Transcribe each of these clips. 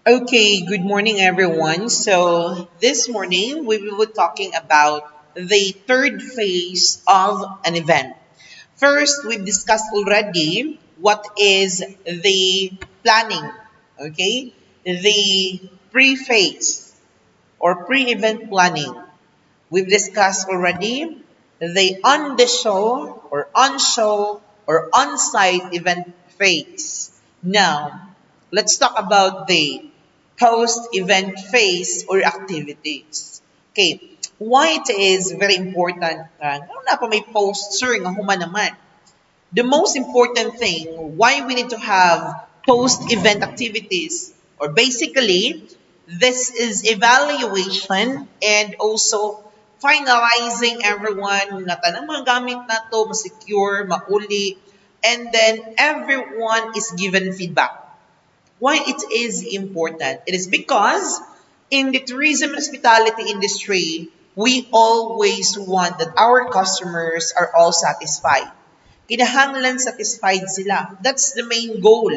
Okay, good morning, everyone. So, this morning we will be talking about the third phase of an event. First, we've discussed already what is the planning, okay? The pre phase or pre event planning. We've discussed already the on the show or on site event phase. Now, let's talk about the post event phase or activities. Okay, why it is very important na pa may poster nga human naman. The most important thing why we need to have post event activities or basically this is evaluation and also finalizing everyone na tanang mga gamit na to ma-secure, mauli, and then everyone is given feedback. Why it is important? It is because in the tourism and hospitality industry, we always want that our customers are all satisfied. Kinahanglan satisfied sila. That's the main goal.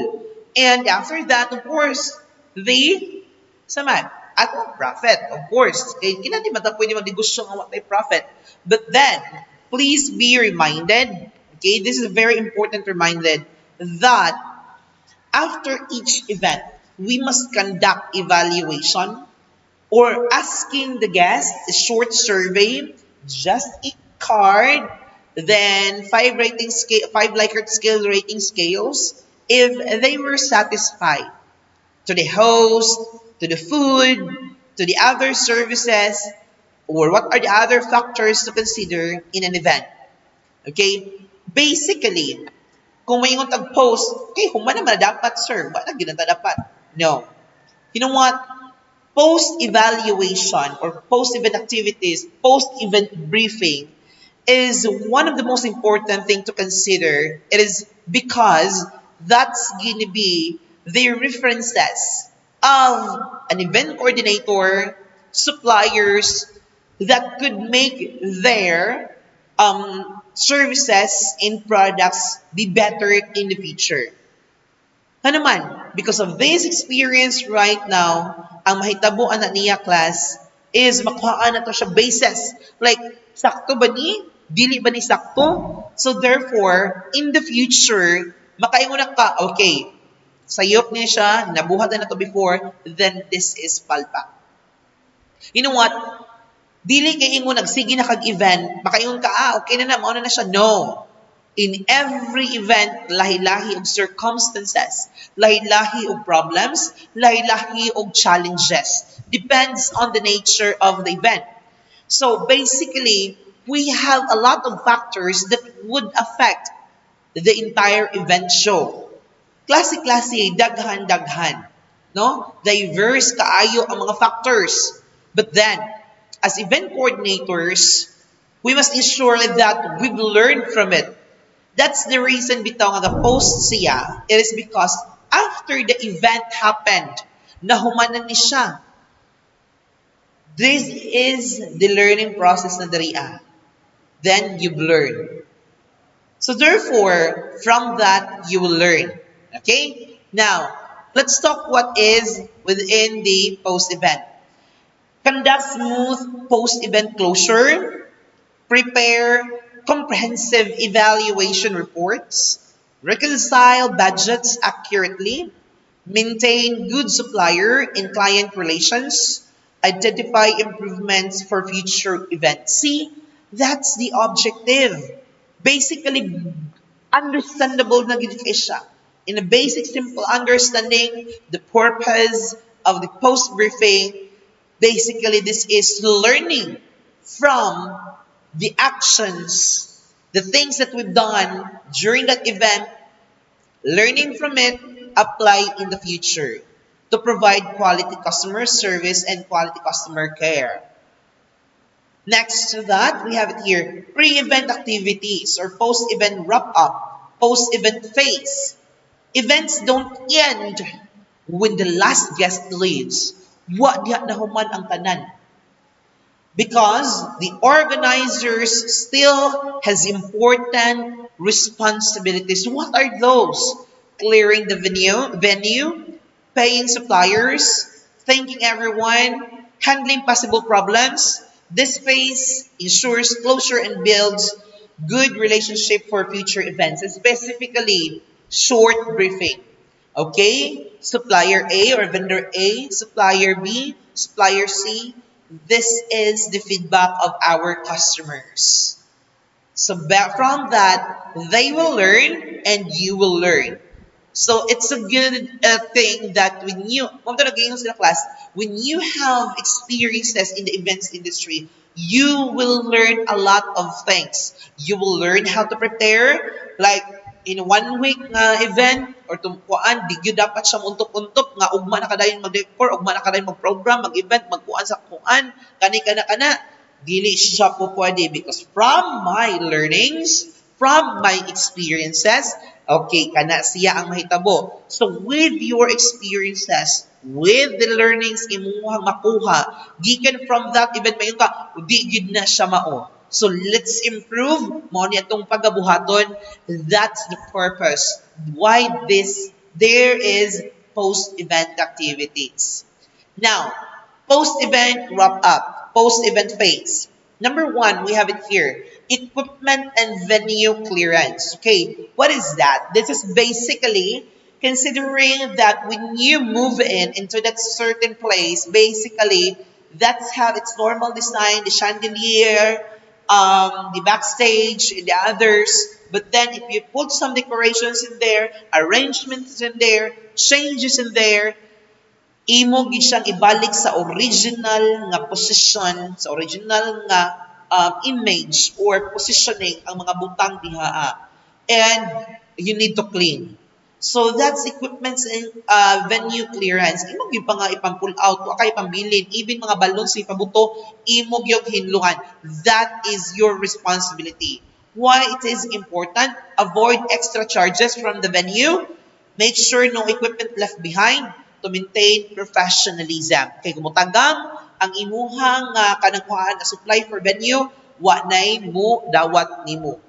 And after that, of course, the saman, at profit, of course. Kaya kinadi mata pwede magnegosyo nga watay profit. But then, please be reminded, okay, this is a very important reminded that after each event, we must conduct evaluation or asking the guest a short survey, just a card, then five Likert scale rating scales if they were satisfied to the host, to the food, to the other services, or what are the other factors to consider in an event. Okay? Basically, kung may tag-post, okay, human naman dapat, sir. Bakit ginanta dapat? No. You know what? Post-evaluation or post-event activities, post-event briefing is one of the most important thing to consider. It is because that's going to be the references of an event coordinator, suppliers that could make their services and products be better in the future. Ano man, because of this experience right now, ang mahitabuan na niya class is makuhaan na to siya basis. Like, sakto ba ni? Dili ba ni sakto? So therefore, in the future, makaingon na ka, okay, sayop niya siya, nabuhat na to before, then this is palpak. You know what? Dili kay ingon nagsige na kag-event, makaingon ka, okay na mauna na siya. No. In every event, lahi-lahi og circumstances, lahi-lahi og problems, lahi-lahi og challenges. Depends on the nature of the event. So basically, we have a lot of factors that would affect the entire event show. Klase-klase, daghan-daghan. No? Diverse kaayo ang mga factors. But then, as event coordinators, we must ensure that we've learned from it. That's the reason bitaw nga the post siya. It is because after the event happened, nahumanan ni siya. This is the learning process na dariya. Then you've learned. So therefore, from that, you will learn. Okay? Now, let's talk what is within the post-event. Conduct smooth post-event closure. Prepare comprehensive evaluation reports. Reconcile budgets accurately. Maintain good supplier and client relations. Identify improvements for future events. See, that's the objective. Basically, understandable na gid kay siya. In a basic, simple understanding, the purpose of the post-briefing, basically this is learning from the actions, the things that we've done during that event, learning from it, apply in the future to provide quality customer service and quality customer care. Next to that, we have it here, pre-event activities or post-event wrap-up, post-event phase. Events don't end when the last guest leaves. Wa diha na human ang tanan. Because the organizers still has important responsibilities. What are those? Clearing the venue, paying suppliers, thanking everyone, handling possible problems. This phase ensures closure and builds good relationship for future events, and specifically short briefing. Okay? Supplier A or vendor A, supplier B, supplier C. This is the feedback of our customers. So from that, they will learn and you will learn. So it's a good thing that when you have experiences in the events industry, you will learn a lot of things. You will learn how to prepare, like in 1 week nga event or tungkuan, di gyud dapat siya untop-untop nga ugma na kadayon mag-decor, ugma na kadayon mag-program, mag-event, magkuan sa kuan, kani kana dili siya po pwede because from my learnings, from my experiences, okay, kana siya ang mahitabo. So with your experiences, with the learnings imuhang makuha, gikan from that event mayon ka, di gid na siya mao. So let's improve mo ni atong pagabuhaton. That's the purpose. Why there is post-event activities. Now, post-event wrap-up, post-event phase. Number one, we have it here. Equipment and venue clearance. Okay, what is that? This is basically considering that when you move into that certain place, basically that's how it's normal design, the chandelier, the backstage, and the others. But then if you put some decorations in there, arrangements in there, changes in there, imo gid siyang ibalik sa original nga position, sa original nga image or positioning ang mga butang diha. And you need to clean. So that's equipment and venue clearance. Imo gyud pa nga ipang-pull out, wa kay pambilin, even mga balloons sa ipabuto, imo gyud hinluhan. That is your responsibility. Why it is important? Avoid extra charges from the venue. Make sure no equipment left behind to maintain professionalism. Kay kumutagam ang imuhang kanangkuhaan na supply for venue, wa nay mo dawat nimo.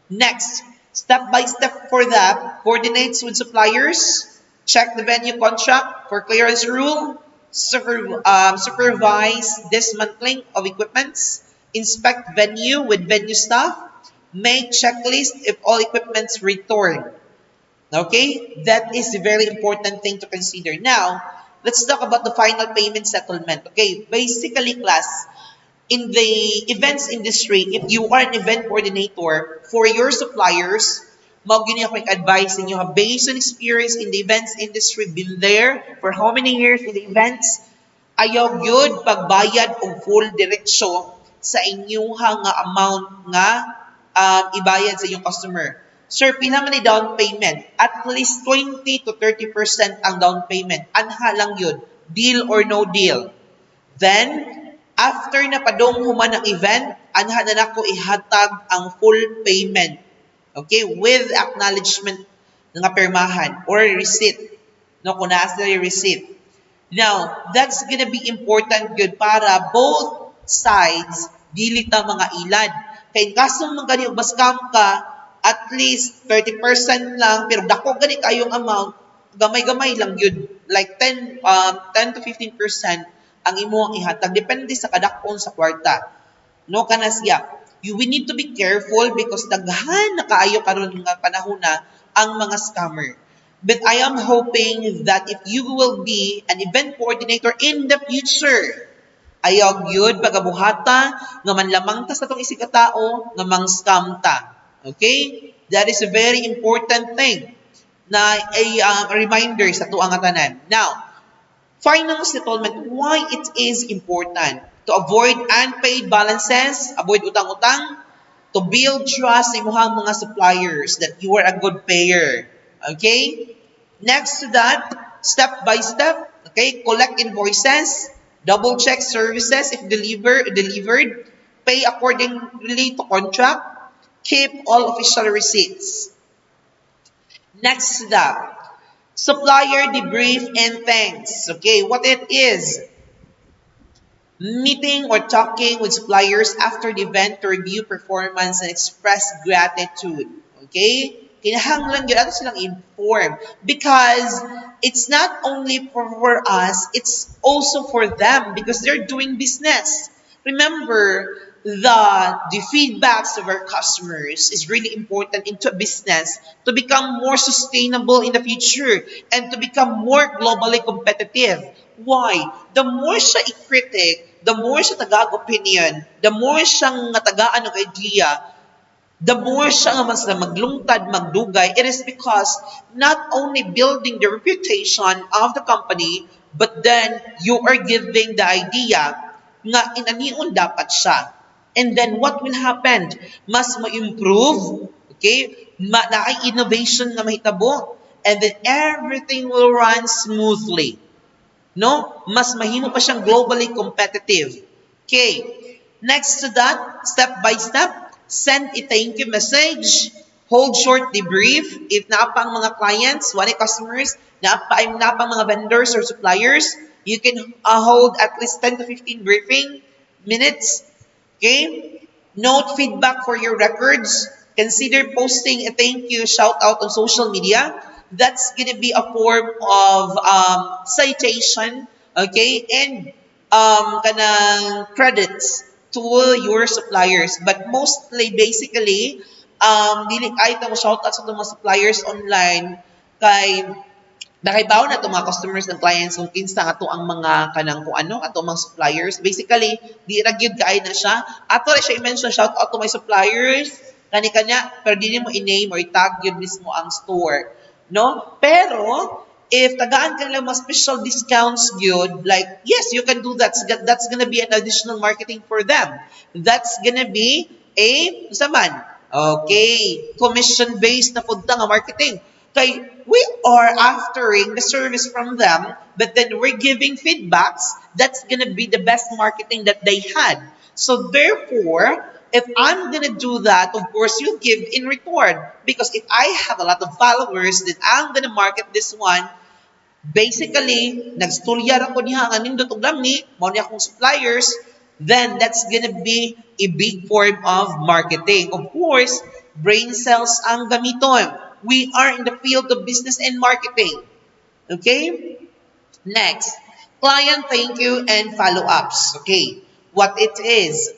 Next, step by step for that, coordinates with suppliers, check the venue contract for clearance rule, supervise dismantling of equipments, inspect venue with venue staff, make checklist if all equipments returned. Okay, that is a very important thing to consider. Now, let's talk about the final payment settlement. Okay, basically, class, in the events industry, if you are an event coordinator for your suppliers, mag-gini ako advice ninyo, based on experience in the events industry, been there for how many years in the events, ayaw yun pagbayad og full diretsyo sa inyong amount nga ibayad sa inyong customer. Sir, pila man ni down payment? At least 20 to 30% ang down payment. Anha lang yun. Deal or no deal. Then, after na padong human ang event, anha na nako ihatag ang full payment. Okay? With acknowledgement ng permahan or receipt. No, kung nasa yung receipt. Now, that's gonna be important good para both sides dili ta mga ilad. Kay kaso man gani og scam ka, at least 30% lang, pero dako gani kayong amount, gamay-gamay lang yun. Like 10 to 15% ang imo ang ihatag. Depende sa kadakon sa kwarta. No, kana siya. We need to be careful because daghan na kaayo karon nga panahon na ang mga scammer. But I am hoping that if you will be an event coordinator in the future, ayaw yun pagabuhata nga manlamang ta sa itong isig katao nga mang scam ta. Okay? That is a very important thing na a reminder sa tuang tanan. Now, final settlement, why it is important to avoid unpaid balances, avoid utang-utang, to build trust sa imuhang mga suppliers that you are a good payer. Okay? Next to that, step by step, okay, collect invoices, double check services if delivered, pay accordingly to contract, keep all official receipts. Next to that, supplier debrief and thanks. Okay, what it is? Meeting or talking with suppliers after the event to review performance and express gratitude. Okay? kinahanglan gyud ato silang inform because it's not only for us, it's also for them because they're doing business. Remember, the feedbacks of our customers is really important into a business to become more sustainable in the future and to become more globally competitive. Why? The more siya i-critic, the more siya tagag opinion, the more siyang tagaan ng idea, the more siya nga mas na maglungtad, magdugay, it is because not only building the reputation of the company, but then you are giving the idea nga inaniun dapat siya. And then what will happen? Mas ma-improve, okay? Na-innovation na mahitabo, and then everything will run smoothly. No? Mas mahimo pa siyang globally competitive. Okay. Next to that, step by step, send a thank you message, hold short debrief. If napang mga clients, one customers, napang mga vendors or suppliers, you can hold at least 10 to 15 briefing minutes. Okay? Note feedback for your records. Consider posting a thank you shout out on social media. That's gonna be a form of citation, okay, and kanang credits to your suppliers. But mostly, basically, dili ay mo shout out sa mga suppliers online kay nakaibaw na itong mga customers ng clients kung kinsa ato ang mga kanang kung ano ato mga suppliers. Basically, di ra gyud kaay na siya. Ato ra siya i-mention shout out to my suppliers kani kanya pero di mo i-name or i-tag yun mismo ang store, no? Pero if tagaan ka lang mga special discounts gyud, like yes, you can do that. That's gonna be an additional marketing for them. That's gonna be a saman. Okay, commission based na punta nga marketing. Kay we are aftering the service from them, but then we're giving feedbacks. That's gonna be the best marketing that they had. So therefore, if I'm gonna do that, of course you give in return. Because if I have a lot of followers, then I'm gonna market this one. Basically, nagstorya ra ko niya ang nindot og lamni, mao ni akong suppliers, then that's gonna be a big form of marketing. Of course, brain cells ang gamiton. We are in the field of business and marketing. Okay? Next, client thank you and follow-ups. Okay, what it is,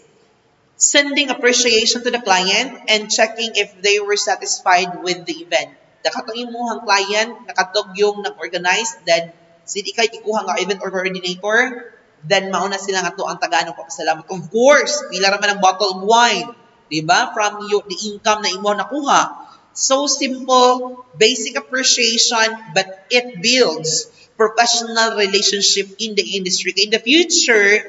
sending appreciation to the client and checking if they were satisfied with the event. Nakatong imuhang client, nakatog yung nag-organize, then sidi kay ikuha nga event or coordinator, then mauna sila nga to ang tagaan ng papasalamat. Of course, pila raman ang bottle of wine, di ba? From you, the income na imo nakuha. So simple, basic appreciation, but it builds professional relationship in the industry. In the future,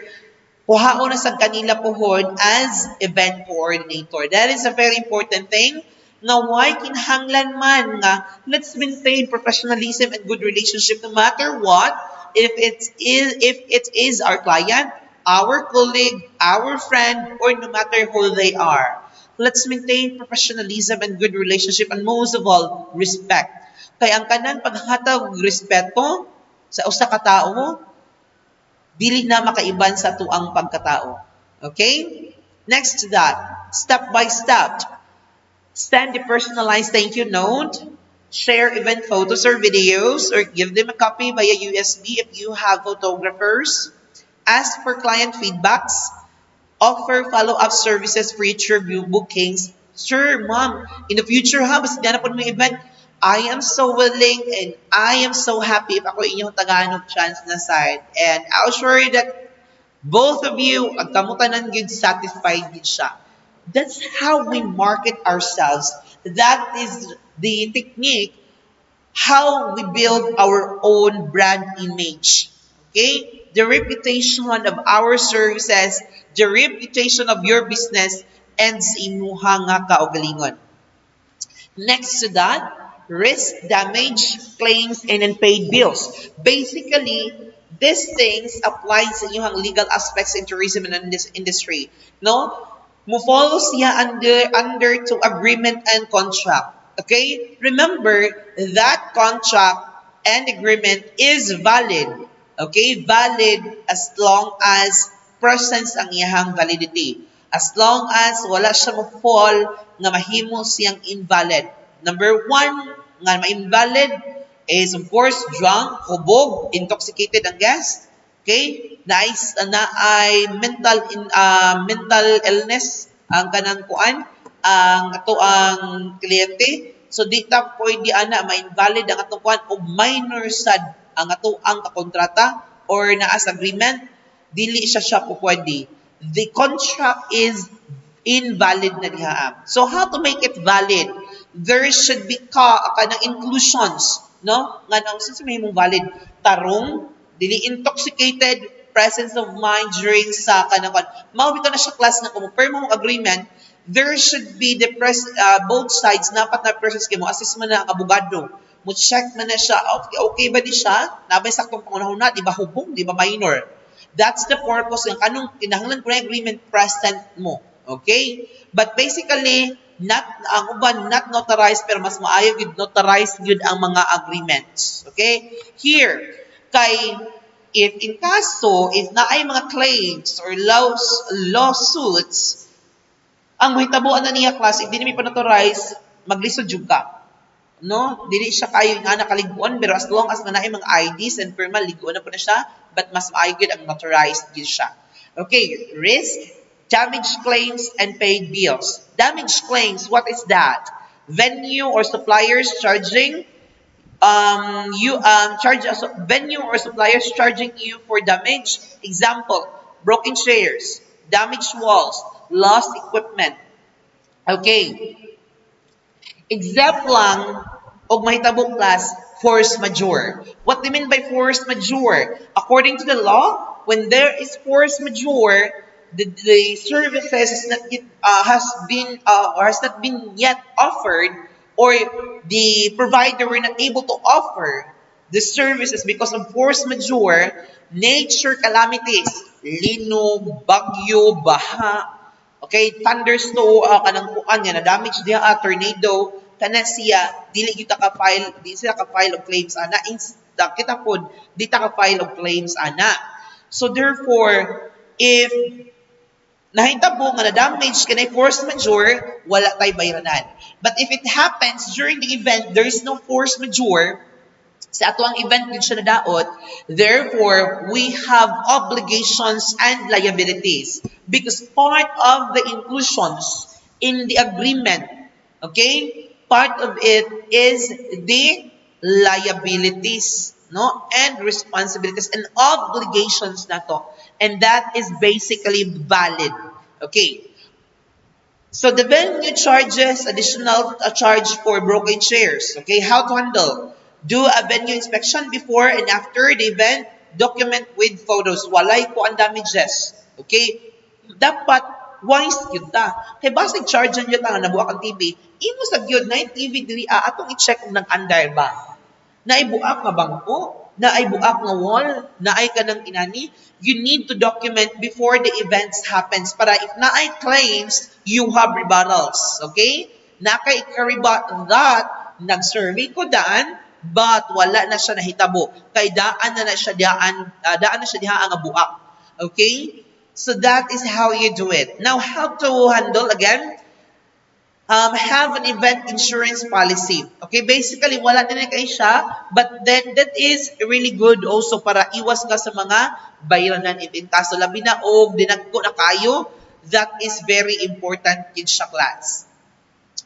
kuhaon na sa kanila pohon as event coordinator. That is a very important thing. Nga why kinahanglan man nga let's maintain professionalism and good relationship no matter what. If it is our client, our colleague, our friend, or no matter who they are. Let's maintain professionalism and good relationship and most of all, respect. Kaya ang kanang paghatag og respeto sa usa ka tawo dili na makaiban sa tuang pagkatao. Okay? Next to that, step by step, send a personalized thank you note, share event photos or videos, or give them a copy via USB if you have photographers, ask for client feedbacks, offer follow-up services for future bookings. Sure, ma'am, in the future ha, basta ganap po may event, I am so willing and I am so happy if ako inyong Tagalog chance na side. And I'll assure you that both of you, ang kamutanan yun, satisfied din siya. That's how we market ourselves. That is the technique how we build our own brand image. Okay? The reputation of our services, the reputation of your business, and sa imuha nga kaugalingon. Next to that, risk damage, claims, and unpaid bills. Basically, these things apply sa inyong legal aspects in tourism and in this industry. No? Mo follow siya under to agreement and contract. Okay? Remember, that contract and agreement is valid. Okay? Valid as long as presence ang iyahang validity. As long as wala siya mo fall nga mahimo siyang invalid. Number one, nga ma-invalid is of course drunk, hubog, intoxicated ang guest. Okay? Na ay mental illness ang kanang kuan ang ato ang kliyente. So di ta pwede ana ma-invalid ang atong kuan og minor sad ang ato ang kakontrata or naas agreement, dili siya po pwede. The contract is invalid na diha. So how to make it valid? There should be kanang inclusions, no? Nga nang since may mong valid tarong, dili intoxicated, presence of mind during sa kanang mao bitaw na siya class na kung per mong agreement, there should be the both sides dapat na persons kay mo assist man na ang abogado. Mo check man na siya, okay ba di siya? Nabay saktong pangunahon na, di ba hubong, di ba minor? That's the purpose ng kanong kinahanglan ko na agreement present mo. Okay? But basically, ang uban not notarized pero mas maayo gid notarized gyud ang mga agreements. Okay? Here, if in kaso is na ay mga claims or lawsuits, ang mahitabuan na niya class, if di na may panotarize, maglisod jud ka. No? Dili siya kayo nga nakaliguan, pero as long as na naay mga IDs and firma, liguan na po na siya, but mas maayo gid ang notarized gid siya. Okay, risk, damage claims, and paid bills. Damage claims, what is that? Venue or suppliers charging venue or suppliers charging you for damage. Example, broken chairs, damaged walls, lost equipment. Okay. Except lang, og mahitabo class, force majeure. What do you mean by force majeure? According to the law, when there is force majeure, the services has not been yet offered, or the provider were not able to offer the services because of force majeure, nature calamities, linog, bagyo, baha, okay, thunderstorm, kanang kuan nga na damage diha, tornado, kana siya dili kita ka file, di sila ka file of claims ana, kita pod di ta ka file of claims ana. So therefore, if nahitabo nga na damage kanay force majeure, wala tay bayranan. But if it happens during the event, there is no force majeure, sa ato ang event din siya nadaot, therefore, we have obligations and liabilities because part of the inclusions in the agreement, okay, part of it is the liabilities, no, and responsibilities and obligations na to. And that is basically valid. Okay. So the venue charges additional charge for broken chairs. Okay, how to handle? Do a venue inspection before and after the event. Document with photos. Walay ko ang damages. Okay? Dapat wise yun ta. Kaya basig charge nyo ta nga nabuak ang TV. Imo sa gyud na yung TV diri atong i-check kung nag-under ba. Naibuak nga bangko, naibuak nga wall, naay ka ng inani. You need to document before the events happens para if naay claims, you have rebuttals. Okay? Naka-rebut that, nag-survey ko daan, but wala na siya nahitabo. Kay daan na siya diha ang buak. Okay? So that is how you do it. Now, how to handle again? Have an event insurance policy. Okay, basically wala na kay siya, but then that is really good also para iwas ka sa mga bayranan in kaso labi na og dinagko na kayo. That is very important in siya class.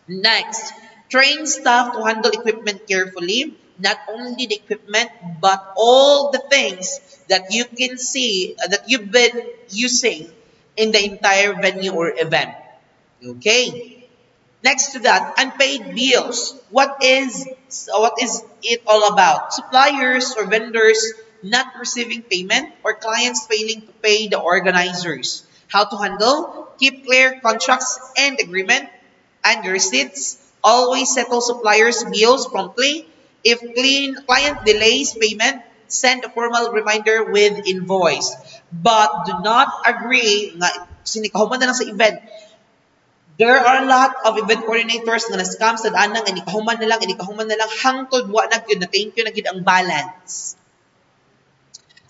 Next, train staff to handle equipment carefully. Not only the equipment, but all the things that you can see that you've been using in the entire venue or event. Okay. Next to that, unpaid bills. What is it all about? Suppliers or vendors not receiving payment or clients failing to pay the organizers. How to handle? Keep clear contracts and agreement and receipts. Always settle suppliers' bills promptly. If client delays payment, send a formal reminder with invoice. But do not agree nga sinikahuman na lang sa event. There are a lot of event coordinators nga na-scam sa daan nang inikahuman na lang hangtod wa na gyud na thank you na gyud ang balance.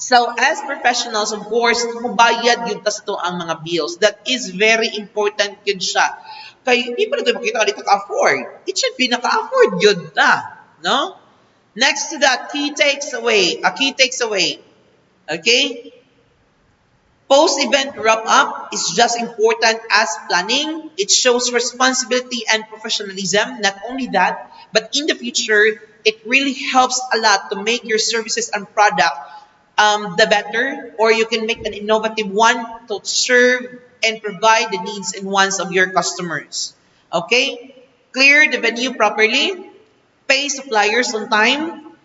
So, as professionals, of course, mubayad yung tas ito ang mga bills. That is very important yun siya. Kaya, di pa na ito makita dito ka-afford. It should be naka-afford yun na. No? Next to that, key takes away. Okay? Post-event wrap-up is just important as planning. It shows responsibility and professionalism. Not only that, but in the future, it really helps a lot to make your services and product the better, or you can make an innovative one to serve and provide the needs and wants of your customers. Okay? Clear the venue properly, pay suppliers on time,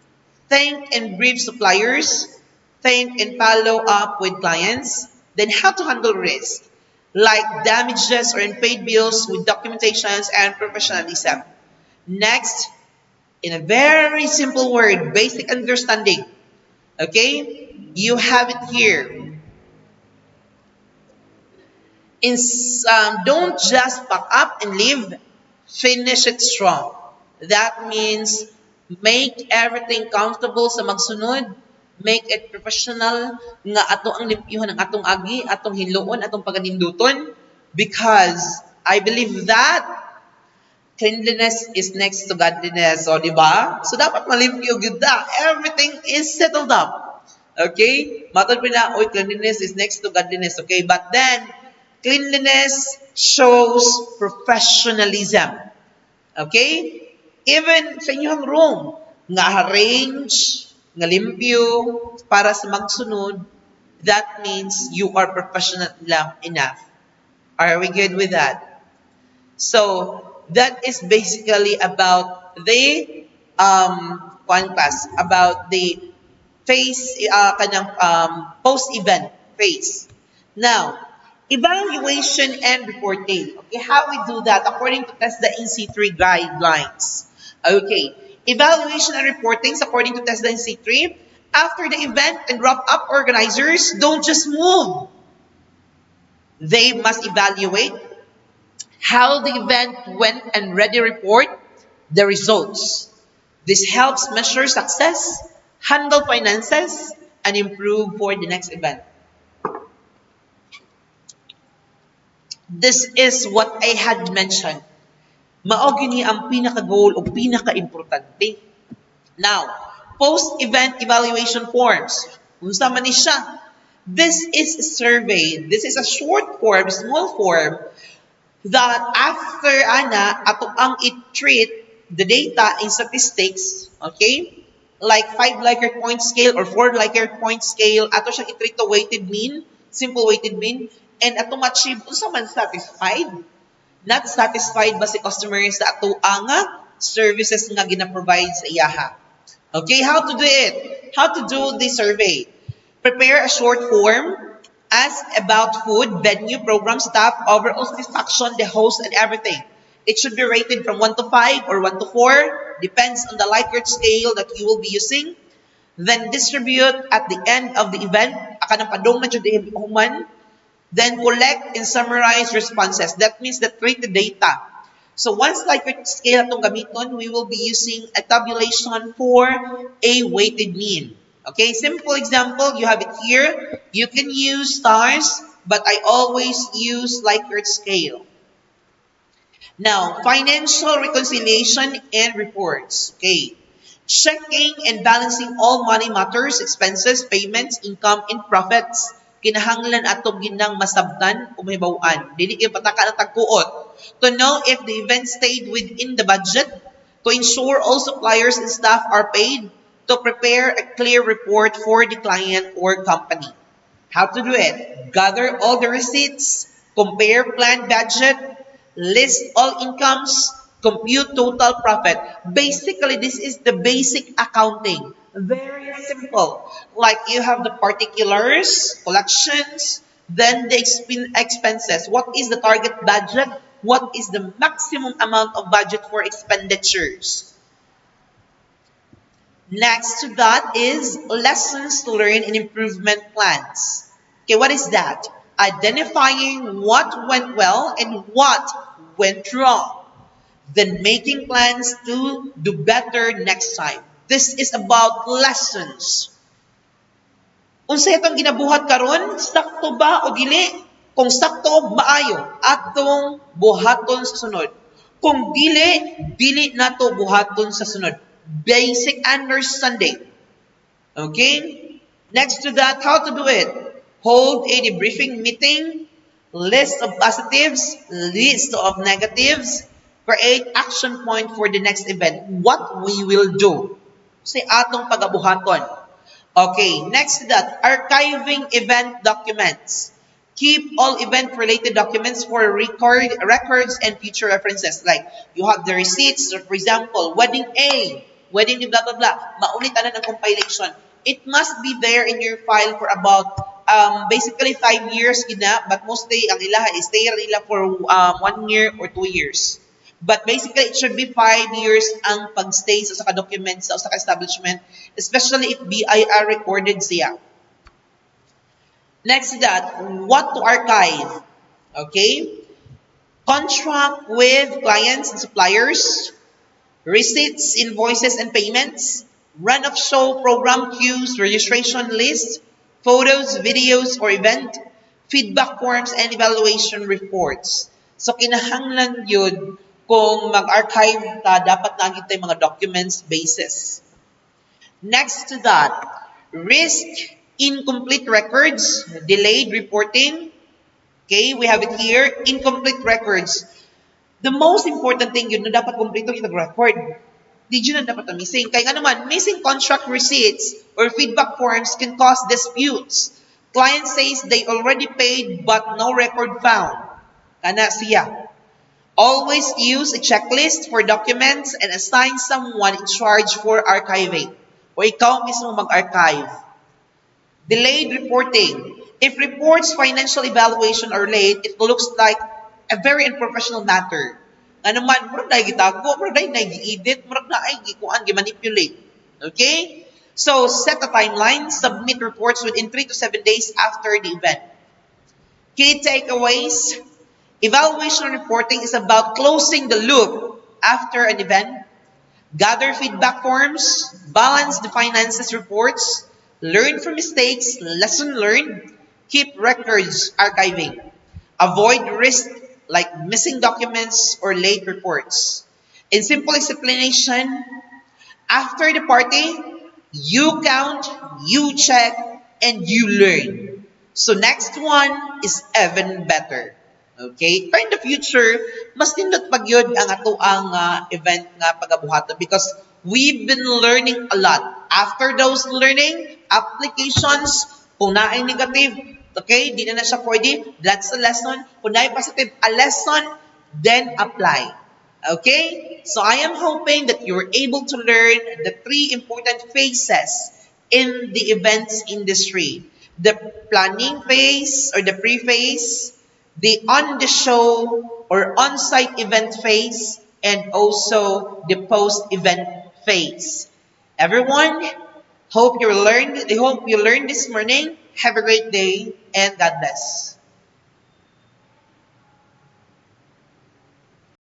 thank and brief suppliers, thank and follow up with clients, then how to handle risk, like damages or unpaid bills with documentations and professionalism. Next, in a very simple word, basic understanding. Okay? You have it here. Don't just pack up and leave, finish it strong. That means make everything comfortable sa magsunod, make it professional, nga ato ang limpyuhan ng atong agi, atong hiluon, atong paganinduton, because I believe that cleanliness is next to godliness. So, di ba? So, dapat malimpyo gyud ta. Everything is settled up. Okay? Matod pa na, oy, cleanliness is next to godliness. Okay? But then, cleanliness shows professionalism. Okay? Even sa inyong room, nga arrange, nga limpyo, para sa magsunod, that means you are professional enough. Are we good with that? So, that is basically about the class, about the phase, post-event phase. Now, evaluation and reporting. Okay, how we do that according to TESDA NC3 guidelines. Okay, evaluation and reporting according to TESDA NC3. After the event and wrap-up, organizers don't just move. They must evaluate how the event went and ready report the results. This helps measure success, handle finances, and improve for the next event. This is what I had mentioned. Mao gini ang pinaka-goal o pinaka-importante. Now, post-event evaluation forms. Unsa man ni siya? This is a survey. This is a short form, small form, that after ato ang i-treat the data in statistics, okay? Like 5 Likert point scale or 4 Likert point scale, ato siyang i-treat to weighted mean, simple weighted mean, and ato ma-achieve, unsa man satisfied? Not satisfied ba si customer sa ato ang services nga gina-provide sa iyaha? Okay, how to do it? How to do the survey? Prepare a short form. Ask about food, venue, program, staff, overall satisfaction, the host, and everything. It should be rated from 1 to 5 or 1 to 4. Depends on the Likert scale that you will be using. Then distribute at the end of the event. Akanang padong na dyan human. Then collect and summarize responses. That means that treat the data. So once Likert scale atong gamiton, we will be using a tabulation for a weighted mean. Okay, simple example, you have it here. You can use stars, but I always use Likert scale. Now, financial reconciliation and reports. Okay, checking and balancing all money matters, expenses, payments, income, and profits. Kinahanglan atong ginang masabtan o mahibawan. Dili kay pataka ng tagkuot. To know if the event stayed within the budget, to ensure all suppliers and staff are paid, to prepare a clear report for the client or company. How to do it? Gather all the receipts, compare planned budget, list all incomes, compute total profit. Basically, this is the basic accounting. Very simple. Like you have the particulars, collections, then the expenses. What is the target budget? What is the maximum amount of budget for expenditures? Next to that is lessons to learn and improvement plans. Okay, what is that? Identifying what went well and what went wrong. Then making plans to do better next time. This is about lessons. Unsay atong ginabuhat karon? Sakto ba o dili? Kung sakto og maayo, atong buhaton sa sunod. Kung dili, dili nato buhaton sa sunod. Basic understanding. Okay? Next to that, how to do it? Hold a debriefing meeting, list of positives, list of negatives, create action point for the next event. What we will do. Sa atong pagabuhaton. Okay, next to that, archiving event documents. Keep all event-related documents for records and future references. Like, you have the receipts, so for example, wedding A, wedding blah, blah, blah. Maunit na ng compilation. It must be there in your file for about, basically 5 years, gina, but mostly, ang ilaha is stay nila for 1 year or 2 years. But basically, it should be 5 years ang pagstay sa saka documents sa saka establishment, especially if BIR recorded siya. Next to that, what to archive. Okay? Contract with clients and suppliers, receipts, invoices, and payments, run-of-show program queues, registration list, photos, videos, or event, feedback forms, and evaluation reports. So, kinahanglan yun kung mag-archive ta, dapat naging tayo mga documents basis. Next to that, risk incomplete records, delayed reporting. Okay, we have it here, incomplete records. The most important thing yun na dapat kompleto yung record. Did you na dapat na missing? Kaya nga naman, missing contract receipts or feedback forms can cause disputes. Client says they already paid but no record found. Kana siya. Always use a checklist for documents and assign someone in charge for archiving. O ikaw mismo mag-archive. Delayed reporting. If reports financial evaluation are late, it looks like a very unprofessional matter. Ano man, murag na gitago, murag na gi-edit, murag na ay gikuan, gi-manipulate. Okay? So, set a timeline, submit reports within 3 to 7 days after the event. Key takeaways. Evaluation reporting is about closing the loop after an event. Gather feedback forms, balance the finances reports, learn from mistakes, lesson learned, keep records archiving. Avoid risk like missing documents or late reports. In simple explanation, after the party, you count, you check, and you learn. So next one is even better. Okay? Pero in the future, mas nindot pag yun ang ato ang event nga pagabuhaton because we've been learning a lot. After those learning, applications, kung naay negative, okay, di na siya pwede, that's a lesson. Kung naay positive, a lesson, then apply. Okay? So I am hoping that you're able to learn the 3 important phases in the events industry. The planning phase or the pre-phase, the on-the-show or on-site event phase, and also the post-event phase. Everyone, I hope you learned this morning. Have a great day and God bless.